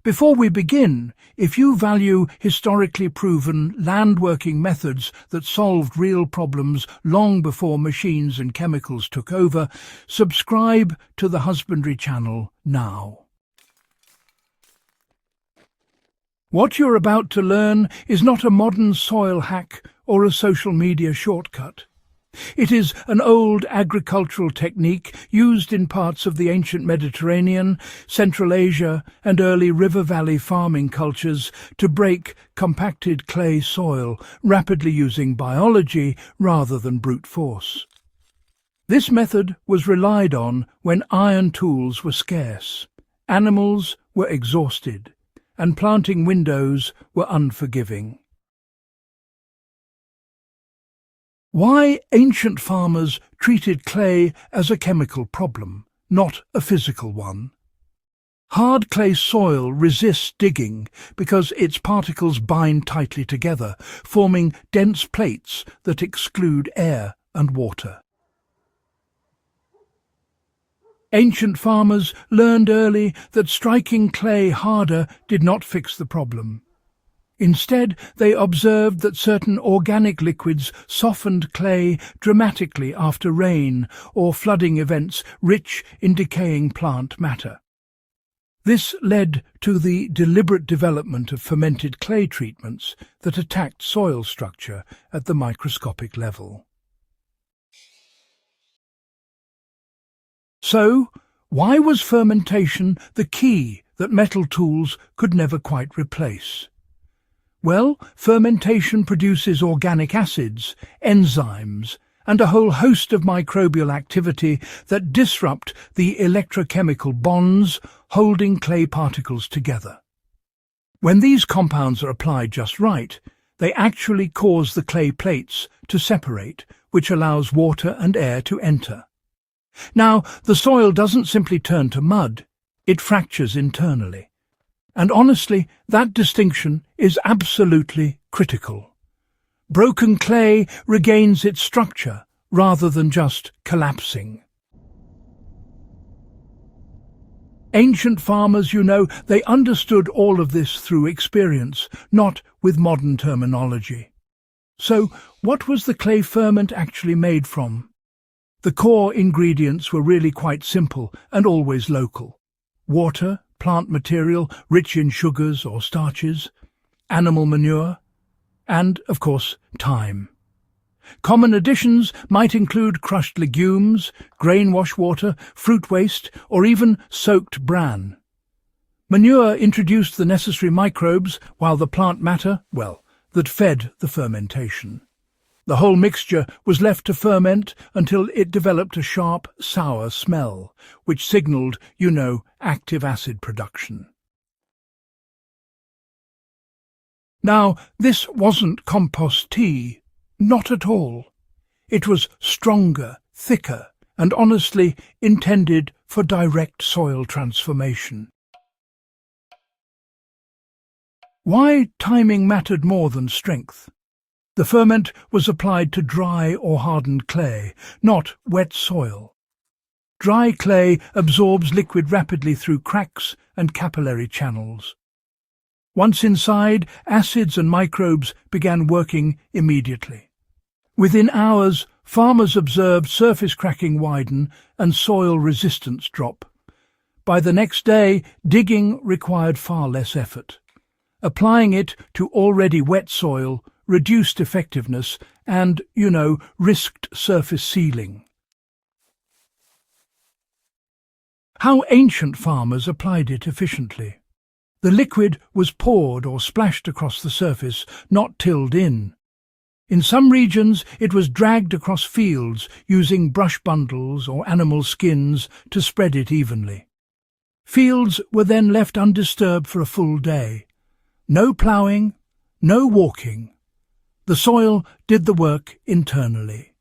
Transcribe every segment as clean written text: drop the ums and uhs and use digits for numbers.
Before we begin, if you value historically proven land-working methods that solved real problems long before machines and chemicals took over, subscribe to the Husbandry channel now. What you're about to learn is not a modern soil hack or a social media shortcut. It is an old agricultural technique used in parts of the ancient Mediterranean, Central Asia and early river valley farming cultures to break compacted clay soil, rapidly using biology rather than brute force. This method was relied on when iron tools were scarce, animals were exhausted, and planting windows were unforgiving. Why ancient farmers treated clay as a chemical problem, not a physical one. Hard clay soil resists digging because its particles bind tightly together, forming dense plates that exclude air and water. Ancient farmers learned early that striking clay harder did not fix the problem. Instead, they observed that certain organic liquids softened clay dramatically after rain or flooding events rich in decaying plant matter. This led to the deliberate development of fermented clay treatments that attacked soil structure at the microscopic level. So, why was fermentation the key that metal tools could never quite replace? Well, fermentation produces organic acids, enzymes, and a whole host of microbial activity that disrupt the electrochemical bonds holding clay particles together. When these compounds are applied just right, they actually cause the clay plates to separate, which allows water and air to enter. Now, the soil doesn't simply turn to mud, it fractures internally. And honestly, that distinction is absolutely critical. Broken clay regains its structure rather than just collapsing. Ancient farmers, they understood all of this through experience, not with modern terminology. So, what was the clay ferment actually made from? The core ingredients were really quite simple and always local. Water, plant material rich in sugars or starches, animal manure, and, of course, time. Common additions might include crushed legumes, grain wash water, fruit waste, or even soaked bran. Manure introduced the necessary microbes, while the plant matter, that fed the fermentation. The whole mixture was left to ferment until it developed a sharp, sour smell, which signaled, active acid production. Now, this wasn't compost tea, not at all. It was stronger, thicker, and honestly intended for direct soil transformation. Why timing mattered more than strength? The ferment was applied to dry or hardened clay, not wet soil. Dry clay absorbs liquid rapidly through cracks and capillary channels. Once inside, acids and microbes began working immediately. Within hours, farmers observed surface cracking widen and soil resistance drop. By the next day, digging required far less effort. Applying it to already wet soil reduced effectiveness and, risked surface sealing. How ancient farmers applied it efficiently. The liquid was poured or splashed across the surface, not tilled in. In some regions, it was dragged across fields using brush bundles or animal skins to spread it evenly. Fields were then left undisturbed for a full day. No ploughing, no walking. The soil did the work internally.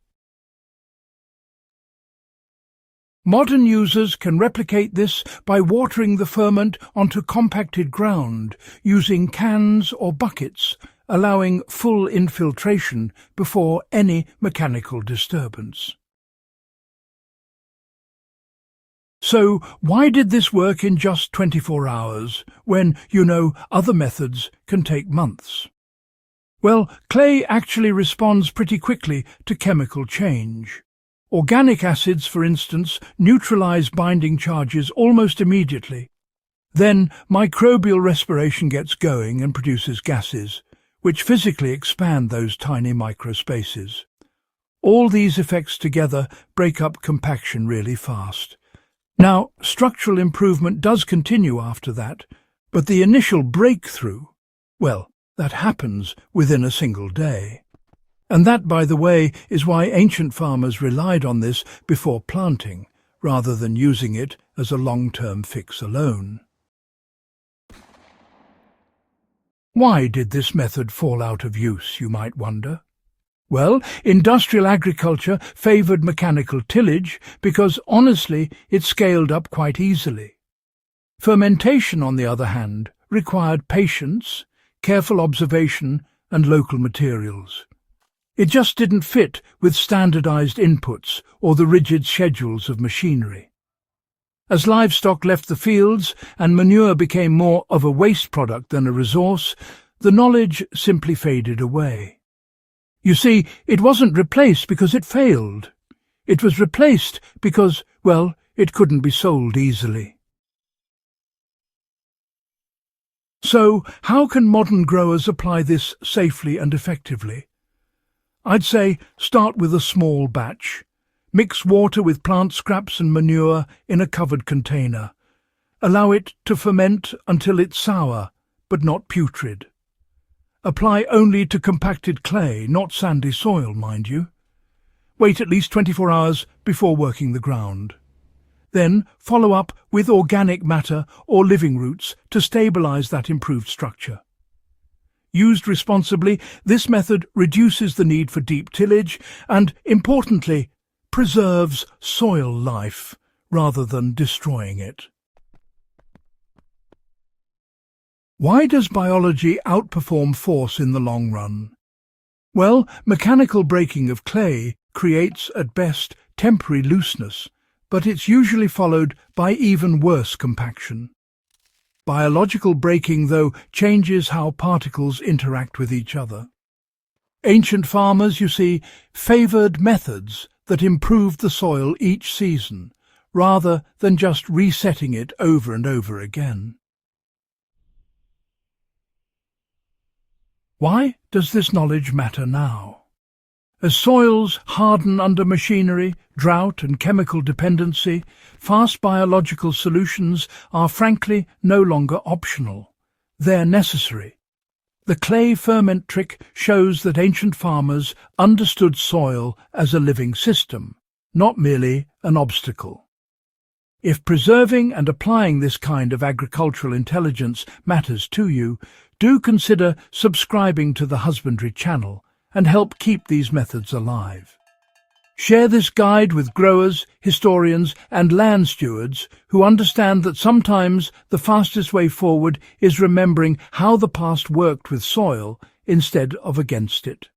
Modern users can replicate this by watering the ferment onto compacted ground using cans or buckets, allowing full infiltration before any mechanical disturbance. So why did this work in just 24 hours, when, other methods can take months? Well, clay actually responds pretty quickly to chemical change. Organic acids, for instance, neutralize binding charges almost immediately. Then microbial respiration gets going and produces gases, which physically expand those tiny microspaces. All these effects together break up compaction really fast. Now, structural improvement does continue after that, but the initial breakthrough, well, that happens within a single day. And that, by the way, is why ancient farmers relied on this before planting, rather than using it as a long-term fix alone. Why did this method fall out of use, you might wonder? Well, industrial agriculture favoured mechanical tillage because, honestly, it scaled up quite easily. Fermentation, on the other hand, required patience, careful observation, and local materials. It just didn't fit with standardized inputs or the rigid schedules of machinery. As livestock left the fields and manure became more of a waste product than a resource, the knowledge simply faded away. You see, it wasn't replaced because it failed. It was replaced because, well, it couldn't be sold easily. So, how can modern growers apply this safely and effectively? I'd say start with a small batch. Mix water with plant scraps and manure in a covered container. Allow it to ferment until it's sour, but not putrid. Apply only to compacted clay, not sandy soil, mind you. Wait at least 24 hours before working the ground. Then follow up with organic matter or living roots to stabilize that improved structure. Used responsibly, this method reduces the need for deep tillage and, importantly, preserves soil life rather than destroying it. Why does biology outperform force in the long run? Well, mechanical breaking of clay creates, at best, temporary looseness, but it's usually followed by even worse compaction. Biological breaking, though, changes how particles interact with each other. Ancient farmers, you see, favoured methods that improved the soil each season, rather than just resetting it over and over again. Why does this knowledge matter now? As soils harden under machinery, drought and chemical dependency, fast biological solutions are frankly no longer optional. They're necessary. The clay ferment trick shows that ancient farmers understood soil as a living system, not merely an obstacle. If preserving and applying this kind of agricultural intelligence matters to you, do consider subscribing to the Husbandry channel and help keep these methods alive. Share this guide with growers, historians and land stewards who understand that sometimes the fastest way forward is remembering how the past worked with soil instead of against it.